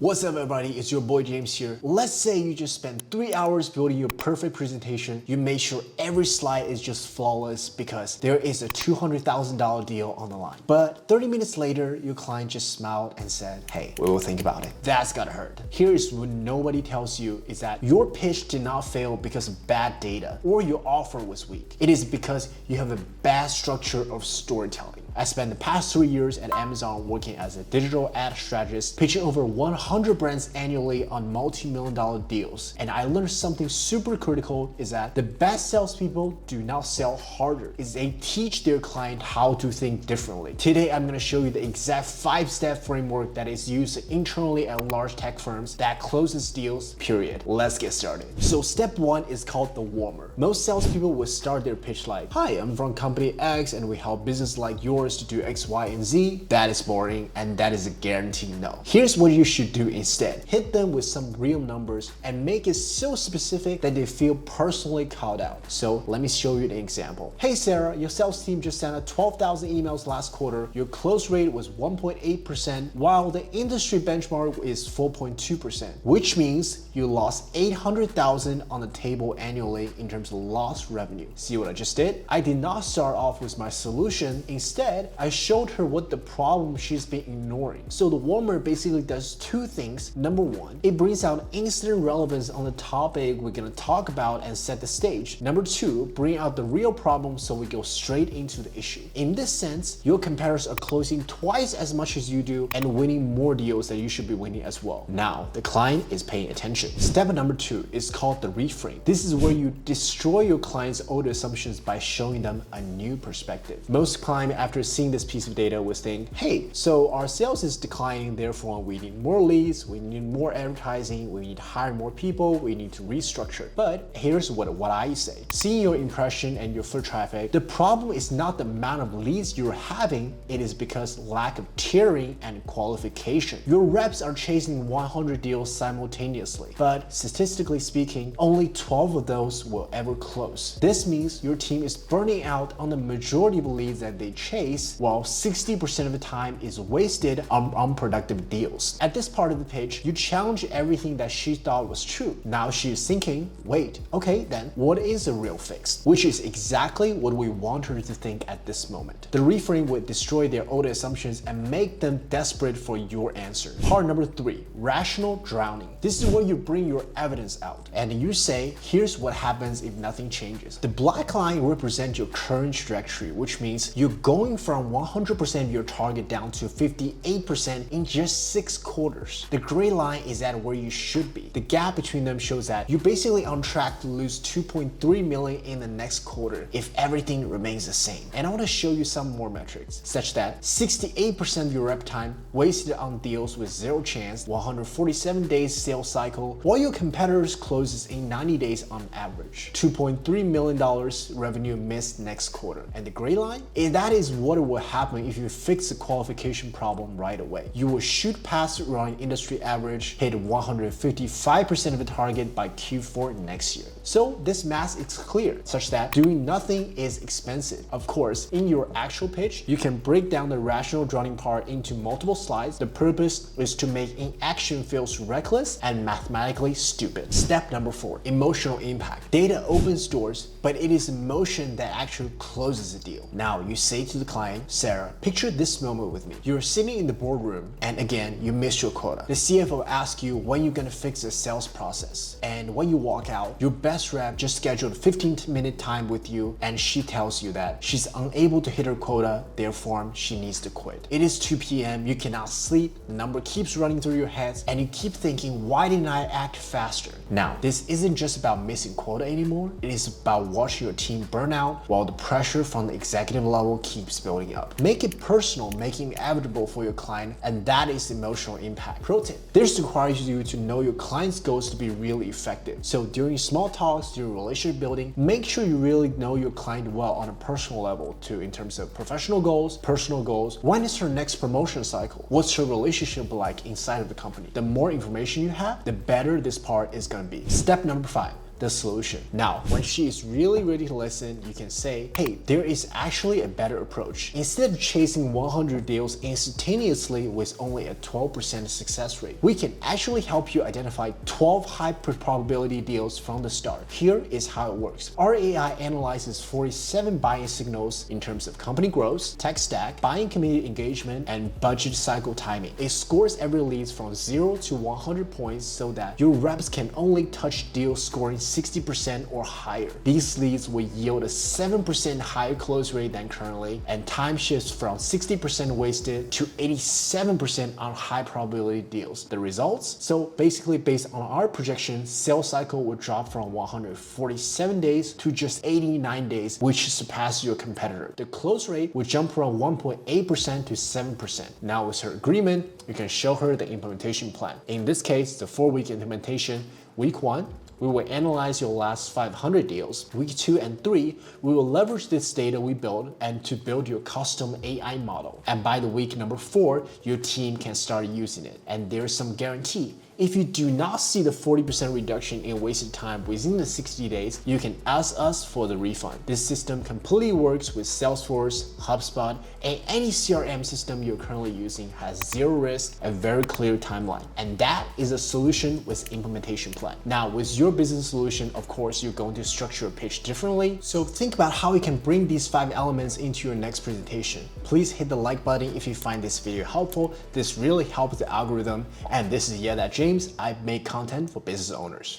What's up everybody, it's your boy James here. Let's say you just spent 3 hours building your perfect presentation. You made sure every slide is just flawless because there is a $200,000 deal on the line. But 30 minutes later, your client just smiled and said, hey, we will think about it. That's gotta hurt. Here is what nobody tells you is that your pitch did not fail because of bad data or your offer was weak. It is because you have a bad structure of storytelling. I spent the past 3 years at Amazon working as a digital ad strategist, pitching over 100 brands annually on multi-million-dollar deals. And I learned something super critical is that the best salespeople do not sell harder. Is they teach their client how to think differently. Today, I'm gonna show you the exact 5-step framework that is used internally at large tech firms that closes deals, period. Let's get started. So step 1 is called the warmer. Most salespeople will start their pitch like, hi, I'm from company X and we help business like yours to do X, Y, and Z. That is boring and that is a guaranteed no. Here's what you should do instead. Hit them with some real numbers and make it so specific that they feel personally called out. So let me show you an example. Hey Sarah, your sales team just sent out 12,000 emails last quarter. Your close rate was 1.8% while the industry benchmark is 4.2%, which means you lost 800,000 on the table annually in terms of lost revenue. See what I just did? I did not start off with my solution. Instead, I showed her what the problem she's been ignoring. So the warmer basically does two things. Number one, it brings out instant relevance on the topic we're gonna talk about and set the stage. Number two, bring out the real problem so we go straight into the issue. In this sense, your competitors are closing twice as much as you do and winning more deals that you should be winning as well. Now, the client is paying attention. Step number 2 is called the reframe. This is where you destroy your client's old assumptions by showing them a new perspective. Most clients, after seeing this piece of data, will think, hey, so our sales is declining, therefore we need more leads, we need more advertising, we need to hire more people, we need to restructure. But here's what I say. Seeing your impression and your foot traffic, the problem is not the amount of leads you're having, it is because lack of tiering and qualification. Your reps are chasing 100 deals simultaneously, but statistically speaking, only 12 of those will ever close. This means your team is burning out on the majority of leads that they chase, while 60% of the time is wasted on unproductive deals. At this part of the pitch, you challenge everything that she thought was true. Now she is thinking, wait, okay, then what is a real fix? Which is exactly what we want her to think at this moment. The reframe would destroy their old assumptions and make them desperate for your answer. Part number 3, rational drowning. This is where you bring your evidence out and you say, here's what happens if nothing changes. The black line represents your current trajectory, which means you're going from 100% of your target down to 58% in just 6 quarters. The gray line is at where you should be. The gap between them shows that you're basically on track to lose 2.3 million in the next quarter if everything remains the same. And I want to show you some more metrics, such that 68% of your rep time wasted on deals with 0 chance, 147 days sales cycle, while your competitors closes in 90 days on average. $2.3 million revenue missed next quarter. And the gray line, that is what will happen if you fix the qualification problem right away. You will shoot past your industry average, hit 155% of the target by Q4 next year. So this math is clear, such that doing nothing is expensive. Of course, in your actual pitch, you can break down the rational drowning part into multiple slides. The purpose is to make inaction feels reckless and mathematically stupid. Step number 4, emotional impact. Data opens doors, but it is emotion that actually closes the deal. Now you say to the client, Sarah, picture this moment with me. You're sitting in the boardroom and again, you missed your quota. The CFO asks you when you're gonna fix the sales process. And when you walk out, your best rep just scheduled a 15-minute time with you and she tells you that she's unable to hit her quota, therefore she needs to quit. It is 2 p.m., you cannot sleep, the number keeps running through your head and you keep thinking, why didn't I act faster? Now, this isn't just about missing quota anymore, it is about watching your team burn out while the pressure from the executive level keeps building up. Make it personal, making it inevitable for your client, and that is emotional impact. Pro tip, this requires you to know your client's goals to be really effective. So during small talks, during relationship building, make sure you really know your client well on a personal level too, in terms of professional goals, personal goals. When is her next promotion cycle? What's her relationship like inside of the company? The more information you have, the better this part is gonna be. Step number 5, the solution. Now, when she is really ready to listen, you can say, hey, there is actually a better approach. Instead of chasing 100 deals instantaneously with only a 12% success rate, we can actually help you identify 12 high probability deals from the start. Here is how it works. Our AI analyzes 47 buying signals in terms of company growth, tech stack, buying community engagement, and budget cycle timing. It scores every lead from 0 to 100 points so that your reps can only touch deals scoring 60% or higher. These leads will yield a 7% higher close rate than currently, and time shifts from 60% wasted to 87% on high probability deals. The results? So basically, based on our projections, sales cycle will drop from 147 days to just 89 days, which surpasses your competitor. The close rate will jump from 1.8% to 7%. Now with her agreement, you can show her the implementation plan. In this case, the 4-week implementation. Week 1, we will analyze your last 500 deals. Week 2 and 3, we will leverage this data we built and to build your custom AI model. And by the week number 4, your team can start using it. And there's some guarantee. If you do not see the 40% reduction in wasted time within the 60 days, you can ask us for the refund. This system completely works with Salesforce, HubSpot, and any CRM system you're currently using has zero risk and very clear timeline. And that is a solution with implementation plan. Now, with your business solution, of course, you're going to structure a pitch differently. So think about how you can bring these 5 elements into your next presentation. Please hit the like button if you find this video helpful. This really helps the algorithm. And this is James. I make content for business owners.